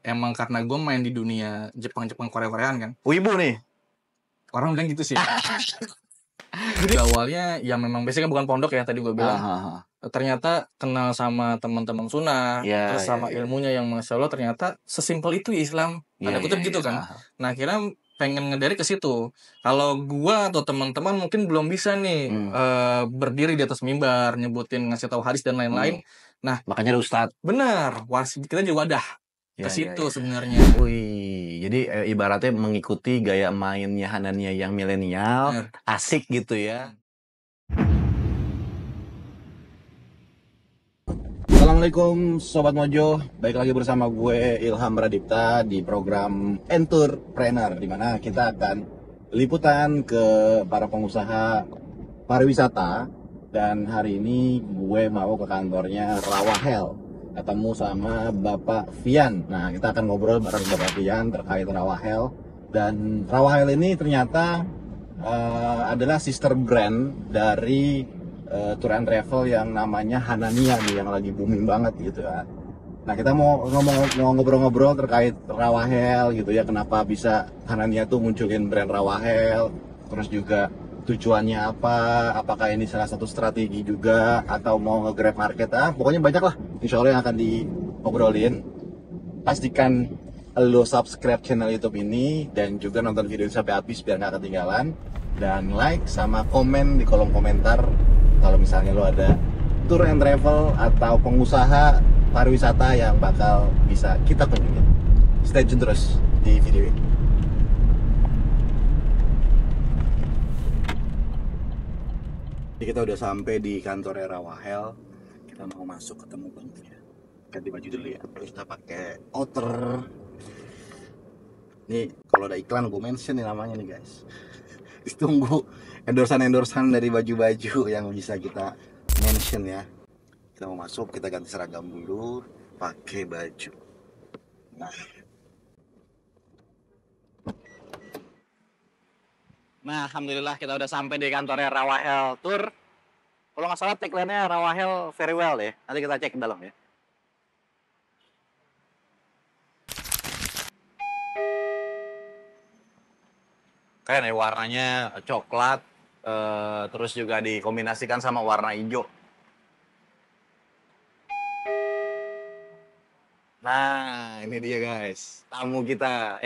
Emang karena gue main di dunia Jepang, Korea-Koreaan kan. Wibu nih. Orang bilang gitu sih. Jadi awalnya ya memang basicnya bukan pondok ya tadi gue bilang. Ternyata kenal sama teman-teman sunnah, terus sama ilmunya yang Masya Allah ternyata sesimpel itu Islam. Ada kutip gitu kan. Nah akhirnya pengen ngedari ke situ. Kalau gua atau teman-teman mungkin belum bisa nih berdiri di atas mimbar, nyebutin, ngasih tahu hadis dan lain-lain. Nah makanya ada ustadz. Bener, kita juga ada ke situ sebenarnya. Wih, jadi ibaratnya mengikuti gaya mainnya Hanania yang milenial, asik gitu ya. Assalamualaikum Sobat Mojo, baik lagi bersama gue Ilham Radipta di program Entrepreneur, di mana kita akan liputan ke para pengusaha pariwisata. Dan hari ini gue mau ke kantornya Rawahel, ketemu sama Bapak Fian. Nah, kita akan ngobrol bareng Bapak Fian terkait Rawahel. Dan Rawahel ini ternyata adalah sister brand dari tour and travel yang namanya Hanania nih, yang lagi booming banget gitu ya. Nah, kita mau ngobrol-ngobrol terkait Rawahel gitu ya, kenapa bisa Hanania tuh munculin brand Rawahel, terus juga tujuannya apa, apakah ini salah satu strategi juga atau mau nge-grab market, pokoknya banyak lah insya Allah yang akan diobrolin. Pastikan lo subscribe channel YouTube ini dan juga nonton video ini sampai habis biar gak ketinggalan, dan like sama komen di kolom komentar kalau misalnya lo ada tour and travel atau pengusaha pariwisata yang bakal bisa kita kunjungi. Stay tune terus di video ini. Jadi kita udah sampai di kantor Rawahel. Kita mau masuk ketemu Bang Fian. Ganti baju dulu ya. Terus kita pakai outer. Nih kalau ada iklan gue mention nih namanya nih guys. Ditunggu endorsan dari baju-baju yang bisa kita mention ya. Kita mau masuk, kita ganti seragam dulu, pakai baju. Nah, alhamdulillah kita udah sampai di kantornya Rawahel Tour. Kalau nggak salah tagline-nya Rawahel very well ya. Nanti kita cek ke dalam ya. Kayaknya warnanya coklat, terus juga dikombinasikan sama warna hijau. Nah, ini dia guys, tamu kita,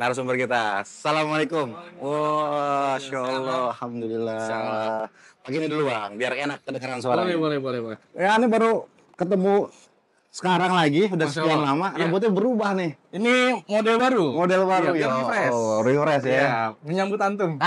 narasumber kita. Assalamualaikum. Wah, Masya Allah, alhamdulillah. Begini dulu Bang, biar enak kedengaran suaranya. Boleh. Ya, ini baru ketemu sekarang lagi, udah sekian lama, rambutnya berubah nih. Ini model baru Ya. Refresh ya. Menyambut antum.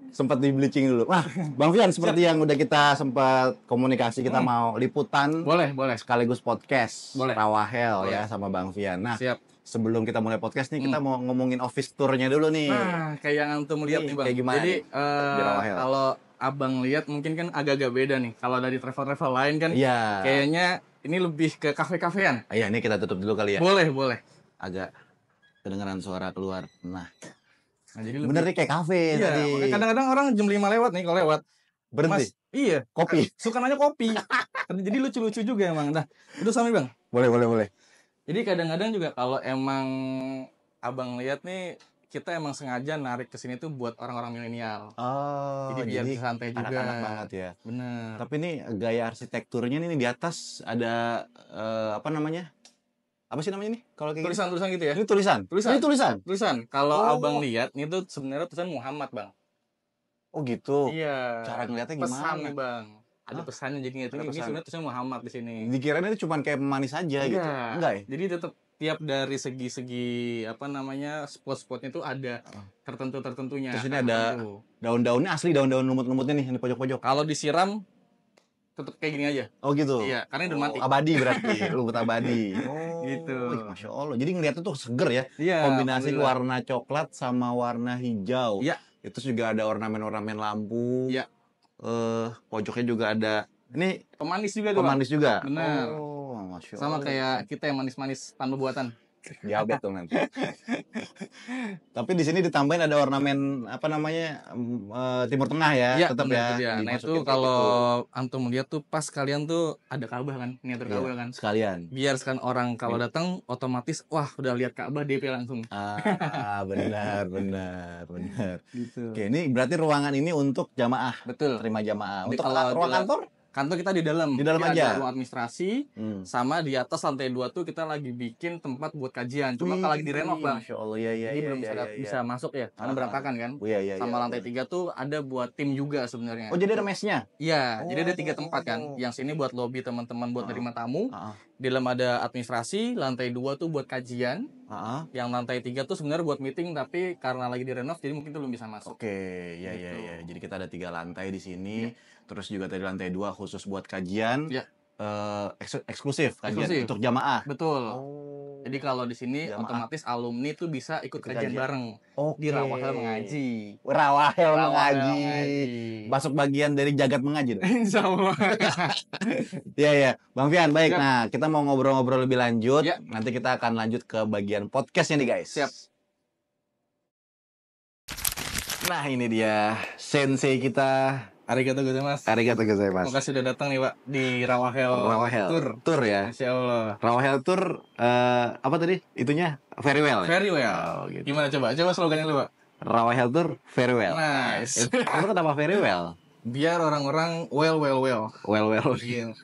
Sempat di bleaching dulu. Wah, Bang Fian, seperti yang udah kita sempat komunikasi, kita mau liputan. Boleh. Sekaligus podcast. Boleh. Rawahel ya sama Bang Fian. Nah, siap. Sebelum kita mulai podcast nih, kita mau ngomongin office tour-nya dulu nih. Nah, kayak yang antum lihat nih Bang. Kayak gimana? Jadi kalau abang lihat mungkin kan agak-agak beda nih. Kalau dari travel lain kan, kayaknya ini lebih ke kafe-kafean. Iya, ini kita tutup dulu kali ya. Boleh. Agak kedengaran suara keluar. Nah, jadi bener nih kayak kafe tadi. Kadang-kadang orang jam 5 lewat nih, kalau lewat berhenti. Mas, iya, kopi. Suka nanya kopi. Jadi lucu-lucu juga emang. Nah, udah sampai Bang. Boleh. Jadi kadang-kadang juga kalau emang abang lihat nih, kita emang sengaja narik ke sini tuh buat orang-orang milenial. Jadi biar santai juga. Anak-anak banget ya. Bener. Tapi nih gaya arsitekturnya nih di atas ada apa namanya? Apa sih namanya nih? Kalau kayak tulisan gitu ya? Ini tulisan. Kalau abang lihat ini tuh sebenarnya tulisan Muhammad, Bang. Oh gitu. Iya. Cara ngeliatnya gimana? Pesan nih, Bang. Ada pesannya, jadi ini sebenarnya tulisan Muhammad di sini. Dikirain itu cuma kayak manis aja gitu. Enggak ya? Jadi tetap tiap dari segi apa namanya spot-spotnya tuh ada tertentunya. Terus ini ada daun-daunnya asli, daun-daun lumut-lumutnya nih di pojok-pojok. Kalau disiram tetap kayak gini aja. Oh gitu. Iya, karena udah mati. Abadi berarti, lumut abadi. Gitu. Masya Allah. Jadi ngeliatnya tuh seger ya. Iya. Kombinasi warna coklat sama warna hijau. Iya. Itu juga ada ornamen-ornamen lampu. Iya. Pojoknya juga ada. Ini pemanis juga. Pemanis juga. Benar. Oh, Masya Allah. Sama kayak kita yang manis-manis tanpa buatan. Diabetes dong nanti. Tapi di sini ditambahin ada ornamen Timur Tengah ya, ya tetap ya. Nah itu kalau antum lihat tuh pas kalian tuh ada Ka'bah kan, miniatur Ka'bah kan. Sekalian. Biar sekarang orang kalau datang otomatis wah udah lihat Ka'bah DP langsung. Benar. Gitu. Oke, ini berarti ruangan ini untuk jamaah. Betul. Terima jamaah. Untuk ruang kantor? Kantor kita di dalam. Di dalam aja. Ada ruang administrasi. Sama di atas lantai 2 tuh kita lagi bikin tempat buat kajian. Cuma kalau lagi direnov, Bang. Masya Allah, iya. Jadi belum bisa masuk ya, karena berantakan kan. Sama lantai 3 tuh ada buat tim juga sebenarnya. Oh, jadi ada mesnya? Iya, jadi ada 3 tempat kan. Yang sini buat lobby teman-teman buat nerima tamu. Di dalam ada administrasi, lantai 2 tuh buat kajian. Yang lantai 3 tuh sebenarnya buat meeting, tapi karena lagi direnov jadi mungkin tuh belum bisa masuk. Oke, iya. Jadi kita ada 3 lantai di sini. Terus juga tadi lantai 2 khusus buat kajian. Eksklusif kajian untuk jamaah. Betul. Jadi kalau di sini otomatis alumni tuh bisa ikut kajian bareng. Di Rawahel Mengaji. Rawahel Mengaji. Masuk bagian dari jagat mengaji dong. Insyaallah. Iya. Bang Fian, baik. Siap. Nah, kita mau ngobrol-ngobrol lebih lanjut. Nanti kita akan lanjut ke bagian podcastnya nih, guys. Siap. Nah, ini dia sensei kita. Arigatou gozaimasu. Makasih sudah datang nih, Pak, di Rawahel Tour ya. Insyaallah. Rawahel Tour apa tadi? Itunya very well. Very well. Gitu. Gimana coba slogannya lu, Pak? Rawahel Tour very well. Nice. Itu kenapa very well? Biar orang-orang well. Iya.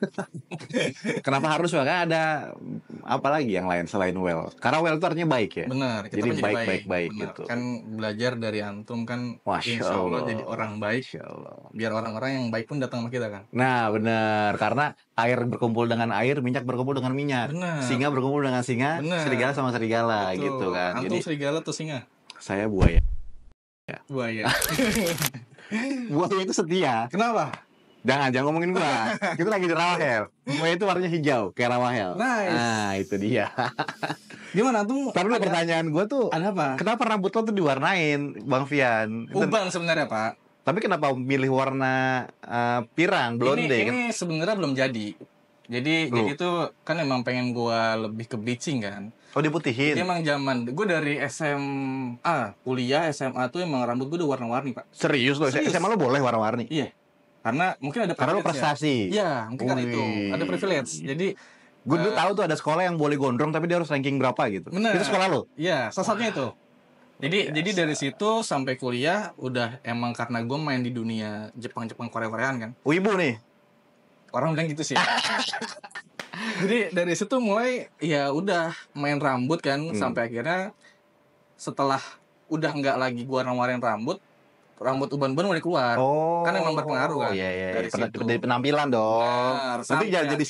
Kenapa harus well? Kan ada apa lagi yang lain selain well? Karena well itu artinya baik ya. Benar. Jadi baik gitu. Kan belajar dari antum kan. Insya Allah jadi orang baik. Biar orang-orang yang baik pun datang sama kita kan. Nah benar. Karena air berkumpul dengan air, minyak berkumpul dengan minyak. Benar. Singa berkumpul dengan singa, serigala sama serigala. Betul. Gitu kan. Antum jadi, serigala atau singa? Saya buaya. Buaya. Buaya itu setia. Kenapa? Jangan ngomongin gua. Kita lagi di Rawahel. Buaya itu warnanya hijau kayak Rawahel. Nice. Nah, itu dia. Gimana tuh? Karena pertanyaan gua tuh, ada apa? Kenapa rambut lo tuh diwarnain, Bang Fian? Uban sebenarnya, Pak. Tapi kenapa milih warna pirang, blonde? Ini sebenarnya belum jadi. Jadi tuh kan emang pengen gua lebih ke bleaching kan. Oh, diputihin. Jadi emang zaman gue dari SMA, kuliah SMA tuh emang rambut gue udah warna-warni, Pak. Serius lo? SMA lo boleh warna-warni? Iya. Karena mungkin ada karena lo prestasi. Iya, mungkin karena itu. Ada privilege. Jadi gue dulu tahu tuh ada sekolah yang boleh gondrong tapi dia harus ranking berapa gitu. Bener. Itu sekolah lo? Iya, salah satunya itu. Jadi dari situ sampai kuliah udah emang karena gue main di dunia Jepang, Korea-Koreaan kan. Wibu nih. Orang bilang gitu sih. Jadi dari situ mulai ya udah main rambut kan sampai akhirnya setelah udah nggak lagi gua warna-warnain rambut uban-uban mulai keluar. Kan emang berpengaruh kan. Iya. Dari penampilan dong. Nanti jadi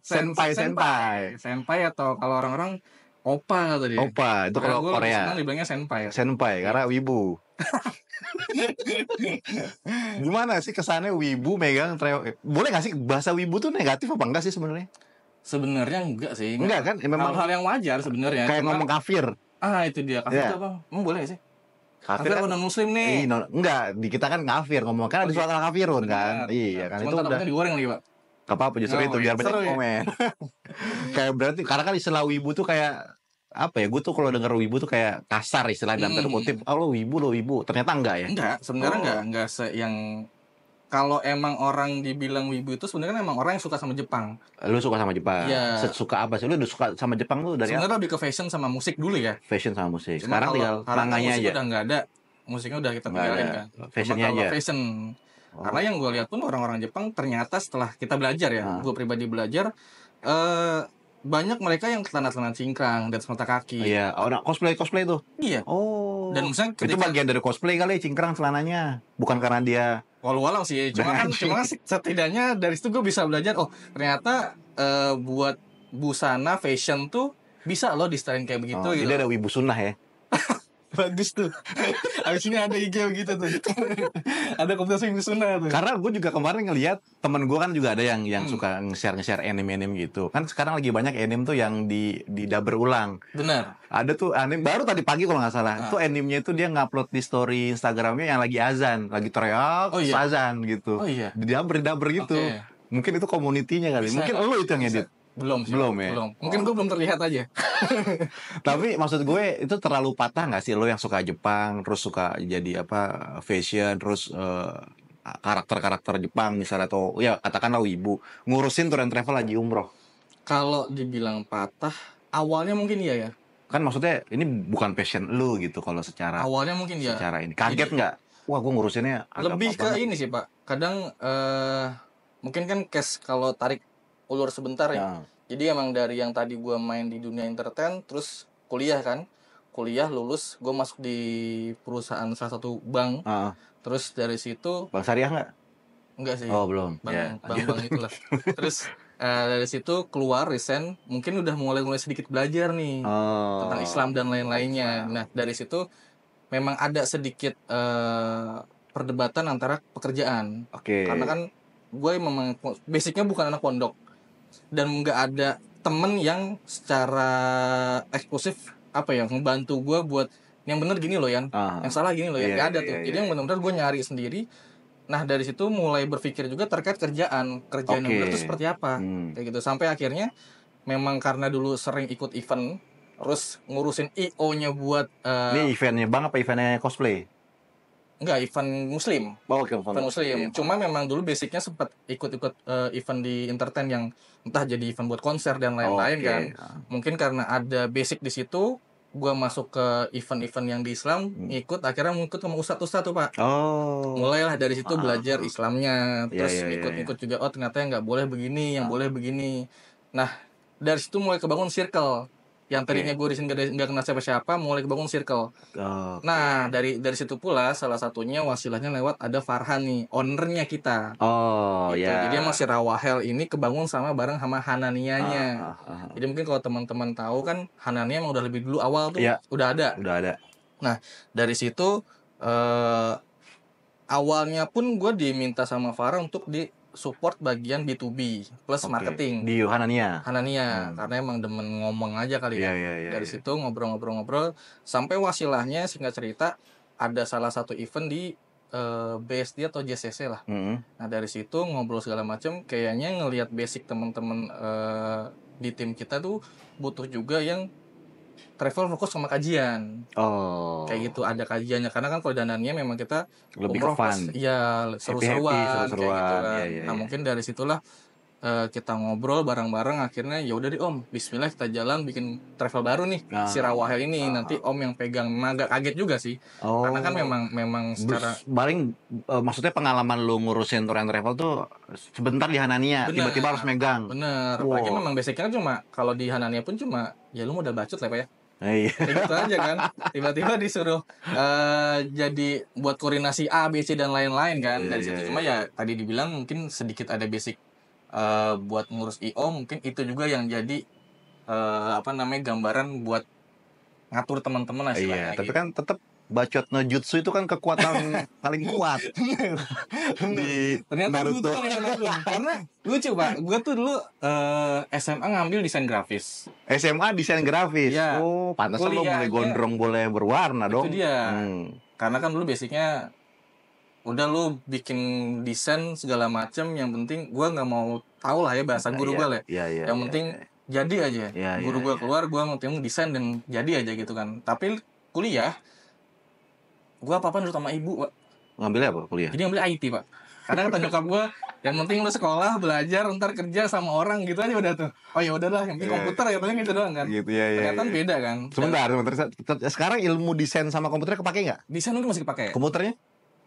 senpai. Senpai atau kalau orang-orang opa tadi. Opa itu kalau Korea. Senang dibilangnya senpai. Senpai karena wibu. Gimana sih kesannya wibu megang boleh nggak sih bahasa wibu tuh negatif apa enggak sih sebenarnya? Sebenarnya enggak sih. Enggak kan? Memang hal yang wajar sebenarnya. Kayak ngomong kafir. Itu dia. Kafir itu apa? Emang boleh sih? Kafir kan non muslim nih. Enggak, di kita kan kafir ngomong kan ada surat al-kafirun kan. Iya kan. Itu udah digoreng lagi, Pak. Gak apa-apa justru itu biar banyak komen. Kayak berarti karena kan istilah wibu tuh kayak apa ya, gue tuh kalau denger wibu tuh kayak kasar istilah dalam tanda kutip. Lo wibu. Ternyata enggak ya? Enggak, sebenarnya enggak yang kalau emang orang dibilang wibu itu sebenarnya emang orang yang suka sama Jepang. Lu suka sama Jepang? Iya. Suka apa sih? Lu udah suka sama Jepang tuh dari sebenarnya lebih ke fashion sama musik dulu ya. Fashion sama musik. Sekarang tinggal tangannya aja. Udah enggak ada. Musiknya udah kita tinggalin kan. Fashionnya aja. Fashion. Karena yang gue lihat pun orang-orang Jepang ternyata setelah kita belajar ya, gue pribadi belajar, banyak mereka yang celana-celana cingkrang dan semata kaki. Iya, cosplay tuh. Iya. Dan misalnya itu bagian dari cosplay kali cingkrang celananya, bukan karena dia walau-walau sih. Cuma setidaknya dari situ gue bisa belajar. Oh ternyata buat busana fashion tuh bisa loh di-style kayak begitu. Gitu. Jadi ada wibu sunnah ya. Bagus tuh. Abis ini ada IG gitu tuh. Ada komunitas wibu sunnah tuh. Karena gue juga kemarin ngelihat temen gue kan juga ada yang suka nge-share anime gitu. Kan sekarang lagi banyak anime tuh yang di dubber ulang. Benar. Ada tuh anime baru tadi pagi kalau nggak salah. Tuh animenya itu dia ngupload di story Instagramnya yang lagi azan, lagi teriak azan gitu. Oh iya. Di dubber gitu. Mungkin itu komunitinya kali. Mungkin lo itu yang edit. Belum sih. Belum ya? Belum. Mungkin gue belum terlihat aja. Tapi maksud gue itu terlalu patah nggak sih lo yang suka Jepang, terus suka jadi fashion, terus karakter-karakter Jepang misalnya, atau ya katakanlah wibu, ngurusin tour and travel haji umroh. Kalau dibilang patah, awalnya mungkin iya ya. Kan maksudnya ini bukan passion lu gitu kalau secara awalnya mungkin ya. Secara ini kaget nggak? Wah, gue ngurusinnya lebih ke ini sih Pak. Kadang mungkin kan case kalau tarik ulur sebentar ya. Jadi emang dari yang tadi gue main di dunia entertain, terus kuliah lulus, gue masuk di perusahaan salah satu bank. Terus dari situ Bank Syariah nggak? Enggak sih. Oh belum. Bank itulah. Terus dari situ keluar resign, mungkin udah mulai sedikit belajar nih tentang Islam dan lain-lainnya. Nah dari situ memang ada sedikit perdebatan antara pekerjaan. Karena kan gue memang basicnya bukan anak pondok dan nggak ada temen yang secara eksklusif membantu gue buat yang bener gini loh yang salah gini loh ya, nggak ada tuh. Jadi yang benar-benar gue nyari sendiri. Nah dari situ mulai berpikir juga terkait kerjaan yang benar itu seperti apa, kayak gitu. Sampai akhirnya memang karena dulu sering ikut event, terus ngurusin IO-nya buat ini eventnya bang apa eventnya cosplay? Enggak, event muslim. Event muslim. Cuma memang dulu basicnya sempat ikut-ikut event di entertain yang entah jadi event buat konser dan lain-lain kan. Mungkin karena ada basic di situ, gua masuk ke event-event yang di Islam, akhirnya ngikut sama ustadz-ustadz tuh Pak. Mulailah dari situ belajar Islamnya, terus ikut-ikut juga, ternyata yang nggak boleh begini, yang boleh begini. Nah dari situ mulai kebangun circle. Yang tadinya gue di sini nggak kenal siapa-siapa, mulai kebangun circle. Nah dari situ pula salah satunya wasilahnya lewat ada Farhan nih, ownernya kita. Jadi emang si Rawahel ini kebangun bareng sama Hananianya. Jadi mungkin kalau teman-teman tahu kan Hanania emang udah lebih dulu awal tuh udah ada. Nah dari situ awalnya pun gue diminta sama Farhan untuk di support bagian B2B plus marketing di Hanania. Karena emang demen ngomong aja kali ya. Dari situ ngobrol sampai wasilahnya singkat cerita ada salah satu event di BSD atau JCC lah. Nah dari situ ngobrol segala macam, kayaknya ngelihat basic teman-teman di tim kita tuh butuh juga yang travel fokus sama kajian. Kayak gitu, ada kajiannya. Karena kan kalau danannya memang kita lebih ke fun. Iya, seru-seruan kayak gitu kan. Nah, mungkin dari situlah kita ngobrol bareng-bareng, akhirnya ya udah deh Om, bismillah kita jalan bikin travel baru nih. Si Rawahel ini nanti Om yang pegang. Agak kaget juga sih. Karena kan memang secara paling maksudnya pengalaman lu ngurusin tour and travel tuh sebentar di Hanania, tiba-tiba harus megang. Bener. Apalagi memang basicnya cuma kalau di Hanania pun cuma ya lu modal bacot lah Pak ya. Kayak gitu aja kan. Tiba-tiba disuruh jadi buat koordinasi A, B, C dan lain-lain kan. Dari situ cuma ya tadi dibilang mungkin sedikit ada basic buat ngurus IO, mungkin itu juga yang jadi gambaran buat ngatur teman-teman lah istilahnya. Tapi kan tetap bacot no jutsu itu kan kekuatan paling kuat di Naruto. Karena lucu Pak, gue tuh dulu SMA ngambil desain grafis. SMA desain grafis. Pantesan lo boleh gondrong, boleh berwarna dong. Itu dia. Karena kan dulu basicnya udah lu bikin desain segala macam, yang penting gue nggak mau tahu lah ya bahasa guru gue lah. Yang penting jadi aja. Guru gue keluar, gue mau desain dan jadi aja gitu kan. Tapi kuliah gue apa-apa nurut sama ibu Pak. Ngambilnya apa kuliah? Jadi ngambil IT Pak. Karena kata nyokap gue, yang penting lu sekolah, belajar, ntar kerja sama orang gitu aja udah tuh. Oh ya udahlah, yang penting komputer ya paling gitu doang kan. Ternyata beda kan. Sebentar. Sekarang ilmu desain sama komputernya kepake nggak? Desain mungkin masih kepake. Komputernya?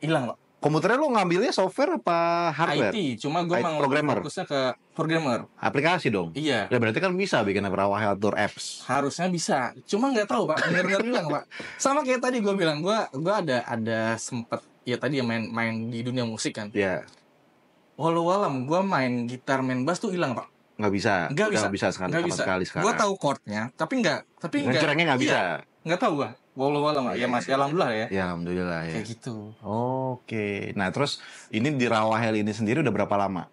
Hilang Pak. Komputernya lo ngambilnya software apa hardware? IT, cuma gue mau fokusnya ke programmer. Aplikasi dong? Iya. Ya berarti kan bisa bikin Rawahel Tour apps. Harusnya bisa, cuma nggak tahu Pak, benar-benar hilang Pak. Sama kayak tadi gue bilang, gue ada sempet ya tadi main di dunia musik kan. Walau alam gue main gitar, main bass tuh hilang Pak. Nggak bisa sekali sekarang. Gue tahu chordnya, tapi nggak. Ngerengnya nggak bisa. Nggak tahu gue. Walau alam ya masih alhamdulillah ya. Ya alhamdulillah ya. Kayak gitu. Oke. Nah terus ini di Rawahel ini sendiri udah berapa lama?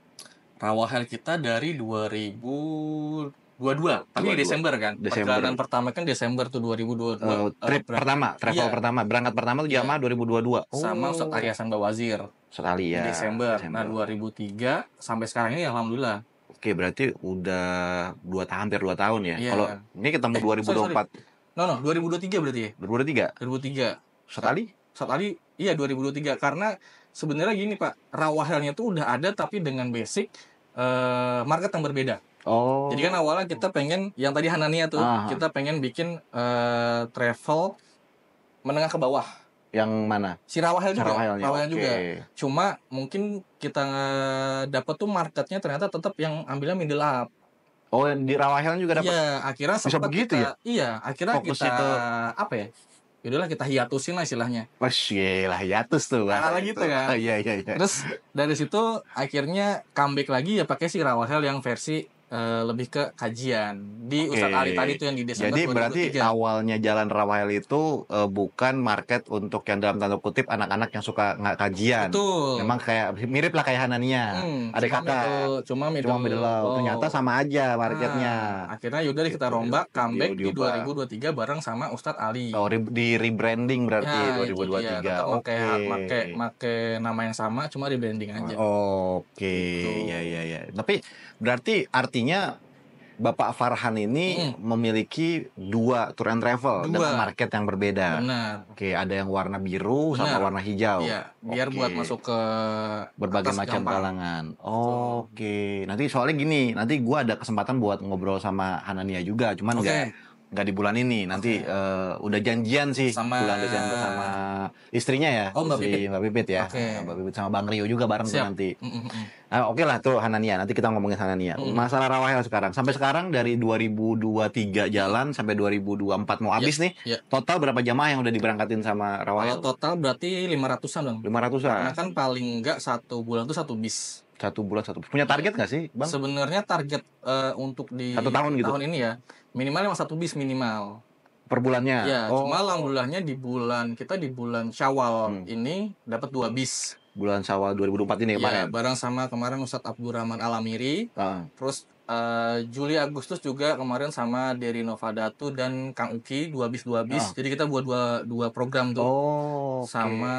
Rawahel kita dari 2022, tapi Desember kan. Perjalanan pertama kan Desember tuh 2022. Travel pertama, berangkat pertama tuh jamaah 2022. Sama Ustaz Ari Hasan Bawazir. Sekali ya. Desember. Nah 2003 sampai sekarang ini alhamdulillah. Oke, berarti udah hampir 2 tahun ya. Kalau ini ketemu 2024. No, 2023 berarti ya. 2023. Sekali, iya 2023. Karena sebenarnya gini Pak, Rawahelnya tuh udah ada tapi dengan basic market yang berbeda. Jadi kan awalnya kita pengen yang tadi Hanania tuh, kita pengen bikin travel menengah ke bawah. Yang mana? Si Rawahel juga. Cuma mungkin kita dapat tuh marketnya ternyata tetap yang ambilnya middle up. Oh, di Rawahel juga dapat. Iya, akhirnya bisa begitu kita, ya? Iya, akhirnya fokus kita itu. Apa ya? Yaudahlah kita hiatusin lah istilahnya. Lah hiatus tuh. Nah, gitu kan. Iya. Terus dari situ akhirnya comeback lagi ya pakai si Rawahel yang versi lebih ke kajian di Ustadz Ali tadi tuh yang di Desember 2023. Jadi berarti awalnya Jalan Rawahel itu bukan market untuk yang dalam tanda kutip anak-anak yang suka kajian. Betul. Memang kayak mirip lah kayak Hanania. Ada kakak. Cuma middle. Ternyata sama aja marketnya. Akhirnya yaudah kita rombak comeback di 2023 bareng sama Ustadz Ali. Oh, di rebranding berarti 2023. Iya, make nama yang sama cuma rebranding aja. Oke. Iya. Tapi berarti artinya Bapak Farhan ini memiliki 2 tour and travel dengan market yang berbeda. Benar. Oke, ada yang warna biru sama warna hijau. Iya, biar buat masuk ke berbagai macam kalangan. Oke. Nanti soalnya gini, nanti gua ada kesempatan buat ngobrol sama Hanania juga, cuman nggak di bulan ini. Nanti udah janjian sih bulan Desember sama istrinya ya. Mbak Pipit ya. Mbak Pipit sama Bang Rio juga bareng tuh nanti. Oke lah tuh Hanania. Nanti kita ngomongin Hanania. Masalah Rawahel sekarang. Sampai sekarang dari 2023 jalan sampai 2024 mau habis nih. Total berapa jamaah yang udah diberangkatin sama Rawahel? Total berarti 500-an Bang. 500-an. Karena kan paling enggak 1 bulan tuh 1 bis. 1 bulan 1. Punya target nggak sih, Bang? Sebenarnya target untuk di 1 tahun gitu. Tahun ini ya, minimal 1 bis minimal. Per bulannya. Ya, cuma alhamdulillahnya di bulan Syawal ini dapat 2 bis. Bulan Syawal 2024 ini kemarin. Ya, bareng sama kemarin Ustadz Abdurrahman Alamiri. Terus Juli Agustus juga kemarin sama Dery Novadatu dan Kang Uki 2 bis. Jadi kita buat dua program tuh. Sama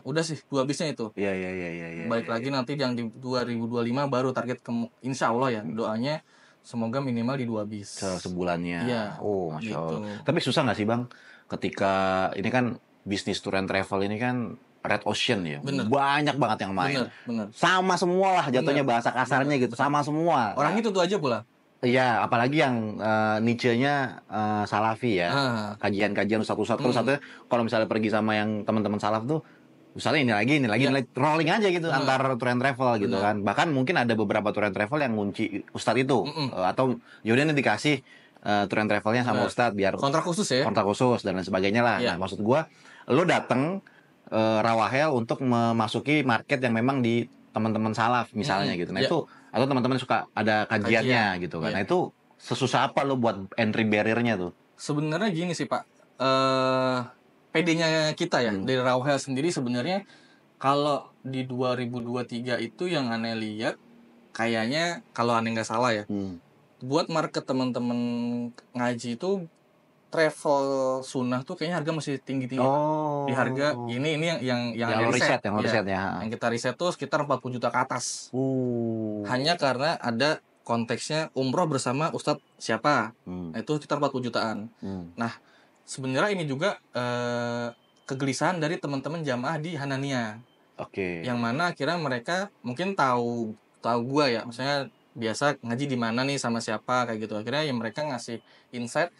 udah sih 2 bisnya itu. Iya. Baik lagi nanti yang di 2025 baru target insya Allah ya doanya semoga minimal di 2 bis sebulannya. Iya. Masya Allah. Tapi susah nggak sih Bang ketika ini kan bisnis tour and travel ini kan red ocean ya. Bener. Banyak banget yang main. Bener. Sama semua lah jatuhnya bahasa kasarnya gitu. Sama semua. Orang itu tuh aja pula. Iya, apalagi yang niche-nya salafi ya. Kajian-kajian ustadz-ustadz. Terus satunya kalau misalnya pergi sama yang teman-teman salaf tuh, misalnya ini lagi rolling aja gitu antar tour and travel gitu kan. Bahkan mungkin ada beberapa tour and travel yang ngunci ustadz itu. Atau yaudah nanti dikasih tour and travelnya sama ustadz biar kontrak khusus ya. Kontrak khusus dan lain sebagainya lah. Nah, maksud gua lo dateng Rawahel untuk memasuki market yang memang di teman-teman salaf misalnya gitu. Nah itu atau teman-teman suka ada kajiannya gitu kan. Nah itu sesusah apa lo buat entry barrier-nya tuh? Sebenarnya gini sih Pak. PD-nya kita ya dari Rawahel sendiri sebenarnya kalau di 2023 itu yang aneh lihat kayaknya kalau aneh nggak salah ya. Buat market teman-teman ngaji itu travel sunnah tuh kayaknya harga masih tinggi-tinggi. Di harga ini yang riset ya. Yang kita riset tuh sekitar 40 juta ke atas. Hanya karena ada konteksnya umroh bersama ustadz siapa. Itu sekitar 40 jutaan. Nah, sebenarnya ini juga kegelisahan dari teman-teman jamaah di Hanania. Yang mana akhirnya mereka mungkin tahu gua ya, misalnya biasa ngaji di mana nih sama siapa kayak gitu. Akhirnya ya mereka ngasih insight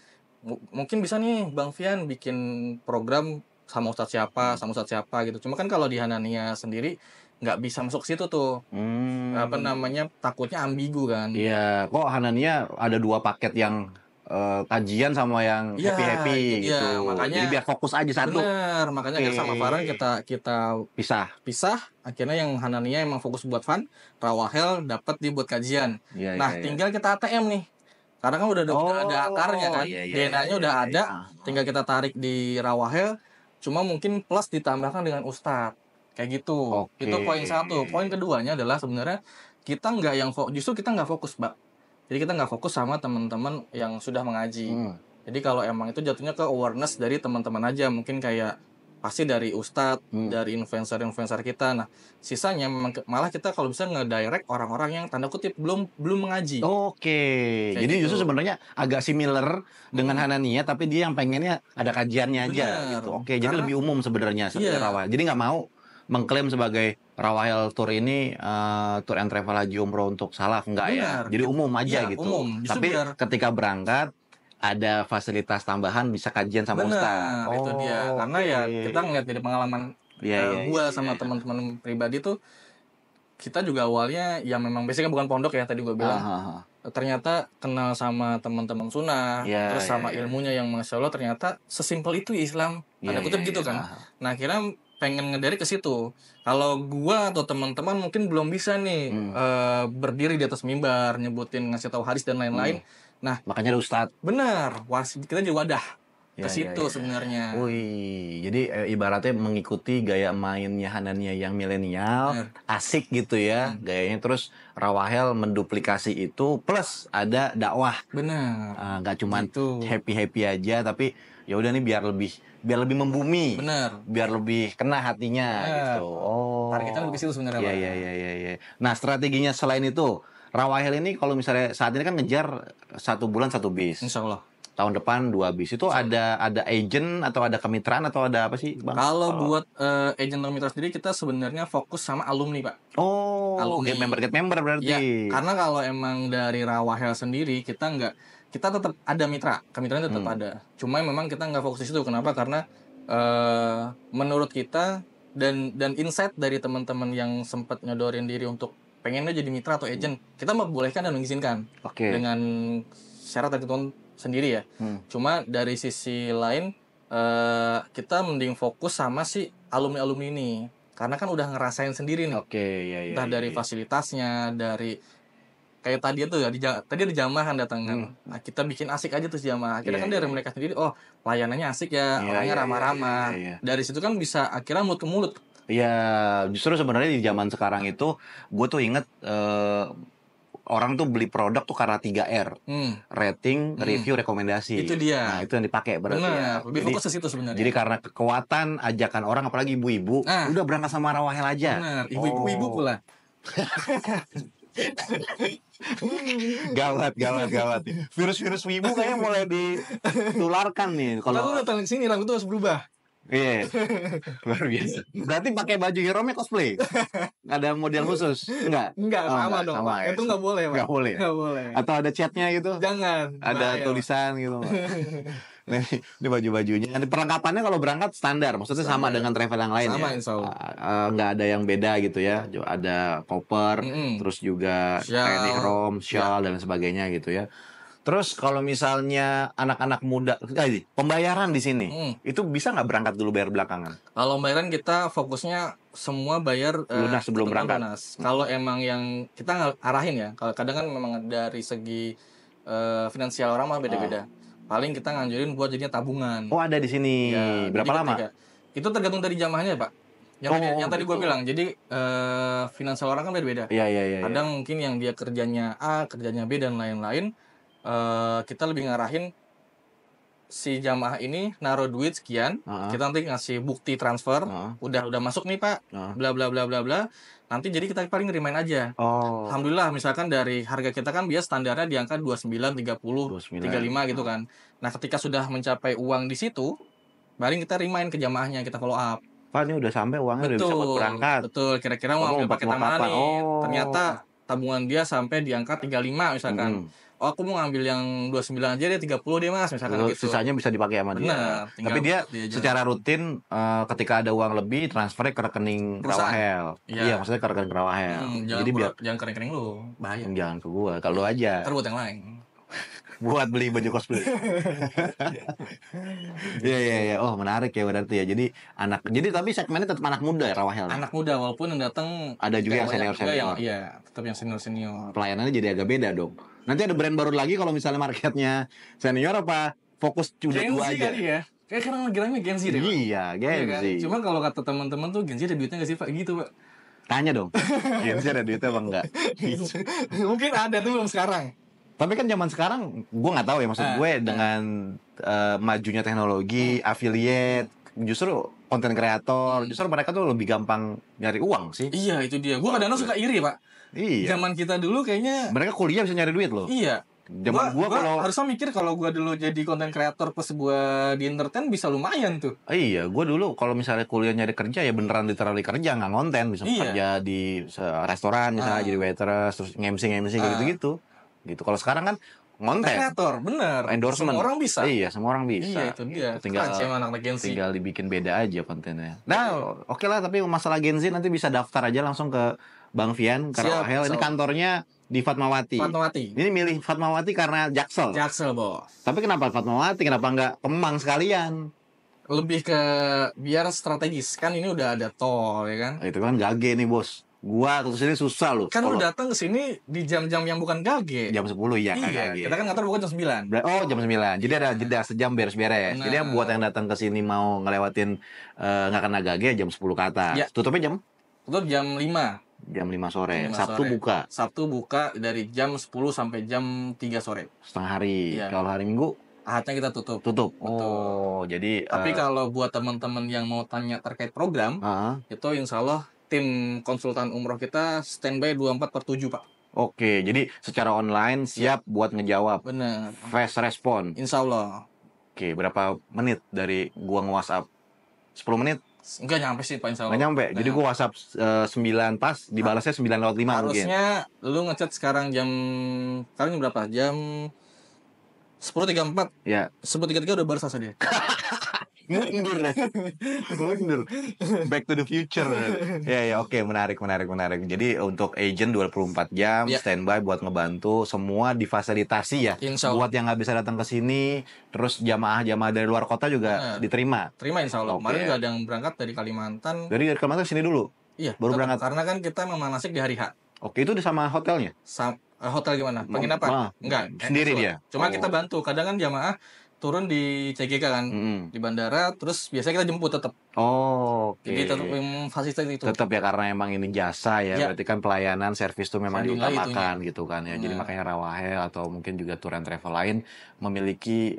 mungkin bisa nih Bang Fian bikin program sama ustadz siapa gitu. Cuma kan kalau di Hanania sendiri nggak bisa masuk situ tuh. Takutnya ambigu kan. Iya, kok Hanania ada 2 paket yang kajian sama yang happy gitu. Makanya jadi biar fokus aja satu. Bener, makanya kita sama Farhan kita pisah. Akhirnya yang Hanania emang fokus buat fun, Rawahel dapat dibuat kajian. Tinggal kita ATM nih. Karena kan udah ada akarnya kan, DNA-nya udah ada, tinggal kita tarik di Rawahel, cuma mungkin plus ditambahkan dengan ustadz, kayak gitu. Itu poin 1. Poin keduanya adalah sebenarnya kita justru kita nggak fokus, Mbak. Jadi kita nggak fokus sama teman-teman yang sudah mengaji. Jadi kalau emang itu jatuhnya ke awareness dari teman-teman aja, mungkin kayak pasti dari ustadz, dari influencer kita. Nah, sisanya malah kita kalau bisa nge-direct orang-orang yang tanda kutip belum mengaji. Jadi gitu. Justru sebenarnya agak similar dengan Hanania, tapi dia yang pengennya ada kajiannya aja gitu. Jadi lebih umum sebenarnya Rawahel. Jadi nggak mau mengklaim sebagai Rawahel Tour ini tour and travel haji umroh untuk salaf, enggak ya. Jadi umum aja gitu. Umum. Tapi ketika berangkat ada fasilitas tambahan, bisa kajian sama ustaz. Itu dia. Karena kita ngeliat dari pengalaman gua sama teman-teman pribadi tuh, kita juga awalnya yang memang basicnya bukan pondok ya, tadi gua bilang. Ternyata kenal sama teman-teman sunnah, terus sama ilmunya yang masya Allah ternyata sesimpel itu Islam. Ada kutip gitu kan. Nah, akhirnya pengen ngedari ke situ. Kalau gua atau teman-teman mungkin belum bisa nih berdiri di atas mimbar, nyebutin, ngasih tahu hadis dan lain-lain. Nah, makanya ada ustadz. Benar, kita juga wadah ke situ sebenarnya. Jadi ibaratnya mengikuti gaya mainnya Hanania yang milenial, asik gitu ya, gayanya. Terus Rawahel menduplikasi itu, plus ada dakwah. Benar. Nggak cuma happy aja, tapi ya udah nih biar lebih membumi. Benar. Biar lebih kena hatinya gitu. Targetnya lebih situ sebenarnya. Iya. Nah, strateginya selain itu, Rawahel ini kalau misalnya saat ini kan ngejar 1 bulan 1 bis. Insya Allah. Tahun depan 2 bis. Itu ada agent atau ada kemitraan atau ada apa sih, Bang? Kalau buat agent atau mitra sendiri, kita sebenarnya fokus sama alumni, Pak. Get member berarti. Ya, karena kalau emang dari Rawahel sendiri kita tetap ada mitra, kemitraan tetap ada. Cuma memang kita nggak fokus di situ. Kenapa? Karena menurut kita dan insight dari teman-teman yang sempat nyodorin diri untuk pengennya jadi mitra atau agent, kita membolehkan dan mengizinkan dengan syarat dan ketentuan sendiri ya. Cuma dari sisi lain kita mending fokus sama si alumni ini, karena kan udah ngerasain sendiri nih. Entah dari fasilitasnya, dari kayak tadi itu ya, tadi ada jamaah kan datang kan. Nah, kita bikin asik aja tuh jamaah. Akhirnya kan dari mereka sendiri, layanannya asik ya, orangnya ramah-ramah. Dari situ kan bisa akhirnya mulut ke mulut. Justru sebenarnya di zaman sekarang itu gue tuh inget orang tuh beli produk tuh karena 3R. Rating, review, rekomendasi. Itu dia. Nah, itu yang dipakai berarti. Lebih fokus ke situ sebenarnya. Jadi karena kekuatan ajakan orang, apalagi ibu-ibu, udah berangkat sama Rawahel aja. Benar, ibu-ibu pula. Gawat. Virus wibu kayaknya mulai ditularkan nih. Kalau datang ke sini rambut tuh harus berubah. Luar biasa. Berarti pakai baju hero-nya cosplay? Ada model khusus? Enggak, sama dong. Sama, itu nggak boleh, Pak. Nggak boleh. Atau ada chatnya gitu? Jangan. Ada tulisan gitu. Ini baju-bajunya. Perlengkapannya kalau berangkat standar, maksudnya sama dengan travel yang lain. Sama, ya? Insya Allah. Nggak ada yang beda gitu ya. Ada koper, terus juga kain ihram, shawl dan sebagainya gitu ya. Terus kalau misalnya anak-anak muda, pembayaran di sini itu bisa nggak berangkat dulu bayar belakangan? Kalau pembayaran kita fokusnya semua bayar lunas sebelum berangkat. Kalau emang yang kita arahin ya, kalau kadang kan memang dari segi finansial orang mah beda-beda. Paling kita nganjurin buat jadinya tabungan. Ada di sini. Berapa lama? Itu tergantung dari jamaahnya, Pak. Yang tadi gue bilang, jadi finansial orang kan beda-beda. Kadang mungkin yang dia kerjanya A, kerjanya B dan lain-lain. Kita lebih ngarahin si jamaah ini naruh duit sekian, kita nanti ngasih bukti transfer, udah masuk nih Pak, bla bla bla bla bla. Nanti jadi kita paling ngerimain aja. Alhamdulillah, misalkan dari harga kita kan biasa standarnya di angka 29, 30, 35 gitu kan. Nah, ketika sudah mencapai uang di situ, baru kita remind ke jamaahnya, kita follow up. Pak, ini udah sampai uangnya, udah bisa buat berangkat. Betul, kira-kira mau ambil paket mana nih? Ternyata tabungan dia sampai di angka 35 misalkan. Aku mau ngambil yang 29 aja deh, 30 deh Mas, misalkan gitu. Sisanya bisa dipakai sama dia. Tapi dia secara rutin ketika ada uang lebih transfernya ke rekening Rawahel. Iya, maksudnya ke rekening Rawahel. Jadi jangan ke rekening lu, bahaya. Jangan ke gua, kalau aja. Ntar buat yang lain. Buat beli baju cosplay. Iya. Menarik ya berarti ya. Jadi tapi segmennya tetap anak muda ya Rawahel. Anak muda, walaupun yang datang ada juga yang senior. Iya, tetap yang senior. Pelayanannya jadi agak beda dong. Nanti ada brand baru lagi kalau misalnya marketnya senior apa fokus udah tua aja. Kali ya. Kayak sekarang lagi rame Gen Z deh. Iya, Gen Z. Cuma kalau kata teman-teman tuh Gen Z ada duitnya nggak sih Pak? Gitu Pak. Tanya dong. Gen Z ada duitnya apa enggak? Mungkin ada tuh belum sekarang. Tapi kan zaman sekarang gue nggak tahu ya, maksud gue dengan majunya teknologi, affiliate, justru konten kreator, justru mereka tuh lebih gampang nyari uang sih. Iya, itu dia. Gue kadang-kadang suka iri, Pak. Iya. Zaman kita dulu kayaknya mereka kuliah bisa nyari duit loh. Iya. Zaman gua kalau harusnya mikir kalau gua dulu jadi konten kreator plus gua di entertain bisa lumayan tuh. Iya, gua dulu kalau misalnya kuliah nyari kerja ya beneran literally kerja, nggak konten, bisa kerja di restoran misalnya jadi waitress, terus MC gitu-gitu. Gitu. Kalau sekarang kan konten kreator, bener. Endorsement. Semua orang bisa. Iya, semua orang bisa. Iya, itu dia. Tinggal dibikin beda aja kontennya. Nah, oke lah, tapi masalah Gen Z nanti bisa daftar aja langsung ke Bang Fian karena ini kantornya di Fatmawati. Ini milih Fatmawati karena Jaksel. Jaksel, Bos. Tapi kenapa Fatmawati? Kenapa nggak Kemang sekalian? Lebih ke biar strategis. Kan ini udah ada tol, ya kan? Itu kan gage nih, Bos. Gua terus ini susah loh. Kan lu datang ke sini di jam-jam yang bukan gage. Jam 10 ya kan gage. Kita kan ngantor bukan jam 9. Oh, jam 9. Jadi ada jeda sejam beres-beres. Jadi yang buat yang datang ke sini mau ngelewatin nggak kena gage jam 10 ke atas. Ya. Tutup jam 5. Jam 5 sore. Sabtu buka. Sabtu buka dari jam 10 sampai jam 3 sore. Setengah hari. Kalau hari Minggu Ahadnya kita tutup. Oh, jadi tapi kalau buat teman-teman yang mau tanya terkait program, itu insya Allah tim konsultan umroh kita standby 24/7, Pak. Oke, jadi secara online siap buat ngejawab. Bener. Fast respon. Insya Allah. Oke, berapa menit dari gua nge-WhatsApp? 10 menit? Enggak nyampe sih, Pak, insya Allah. Nggak nyampe. Jadi gua WhatsApp 9 pas, dibalasnya 9:05 mungkin. Harusnya lu ngechat sekarang jam berapa? Jam 10.34. Ya. 10.33 udah balas dia. Mundur. Back to the future. Ya, oke, menarik. Jadi untuk agent 24 jam standby buat ngebantu, semua difasilitasi ya. Buat yang nggak bisa datang ke sini, terus jamaah dari luar kota juga diterima. Terima insya Allah. Kemarin nggak ada yang berangkat dari Kalimantan. Dari Kalimantan sini dulu. Iya. Baru berangkat. Karena kan kita memanasik di hari H. Oke, itu sama hotelnya? Hotel gimana? Penginapan? Enggak. Sendiri dia? Cuma kita bantu. Kadang kan jamaah turun di CGK kan, di bandara, terus biasanya kita jemput tetap. Jadi tetap fasilitas itu. Tetap ya, karena emang ini jasa ya, berarti kan pelayanan servis tuh memang diutamakan gitu kan ya. Jadi makanya Rawahel atau mungkin juga tour and travel lain memiliki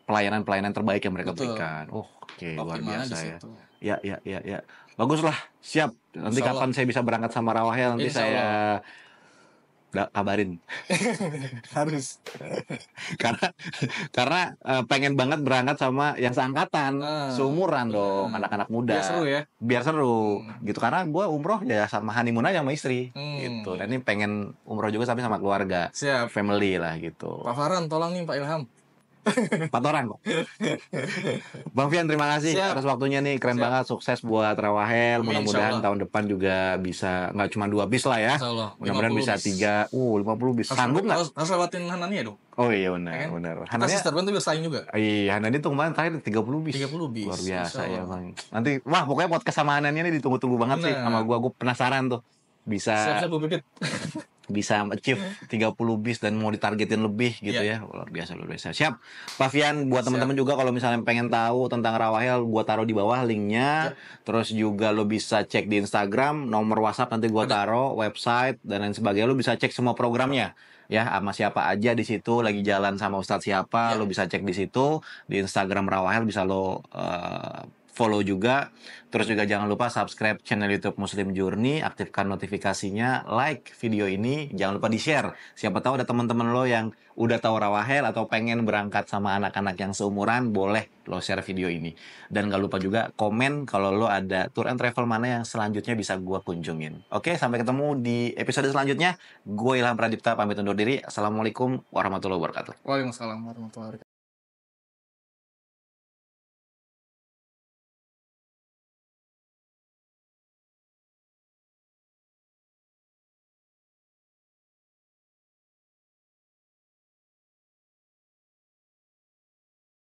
pelayanan terbaik yang mereka berikan. Oke, luar biasa ya. Ya. Baguslah, siap. Nanti kapan saya bisa berangkat sama Rawahel, nanti saya kabarin. Harus. karena pengen banget berangkat sama yang seangkatan, seumuran dong, anak-anak muda. Biar seru. Gitu, karena gue umroh ya sama honeymoon aja sama istri gitu. Dan ini pengen umroh juga sama keluarga. Siap. Family lah gitu. Pak Farhan, tolong nih Pak Ilham. 4 orang kok. Bang Fian, terima kasih atas waktunya nih, keren banget, sukses buat Rawahel. Mudah-mudahan tahun depan juga bisa nggak cuma 2 bis lah ya. Mudah-mudahan bisa 3. 50 bis. Sanggup nggak? Harus lewatin Hanania dong. Oh iya, benar. Hanania sister band tuh bersaing juga. Iya, Hanania tuh kemarin terakhir 30 bis. 30 bis. Luar biasa ya, Bang. Nanti pokoknya podcast sama Hanania ini ditunggu-tunggu banget sih sama gua penasaran tuh. Bisa siap-siap Bu Pipit. Bisa achieve 30 bis dan mau ditargetin lebih gitu ya. Luar biasa. Siap. Pak Fian, buat teman-teman juga kalau misalnya pengen tahu tentang Rawahel, gua taruh di bawah linknya. Terus juga lo bisa cek di Instagram, nomor WhatsApp nanti gua taruh, website dan lain sebagainya. Lo bisa cek semua programnya ya, sama siapa aja di situ, lagi jalan sama Ustadz siapa, lo bisa cek di situ. Di Instagram Rawahel bisa lo follow juga. Terus juga jangan lupa subscribe channel YouTube Muslim Journey, aktifkan notifikasinya, like video ini, jangan lupa di-share. Siapa tahu ada teman-teman lo yang udah tahu Rawahel atau pengen berangkat sama anak-anak yang seumuran, boleh lo share video ini. Dan gak lupa juga komen kalau lo ada tour and travel mana yang selanjutnya bisa gue kunjungin. Oke, sampai ketemu di episode selanjutnya. Gue Ilham Pradipta pamit undur diri. Assalamualaikum warahmatullahi wabarakatuh. Waalaikumsalam warahmatullahi wabarakatuh.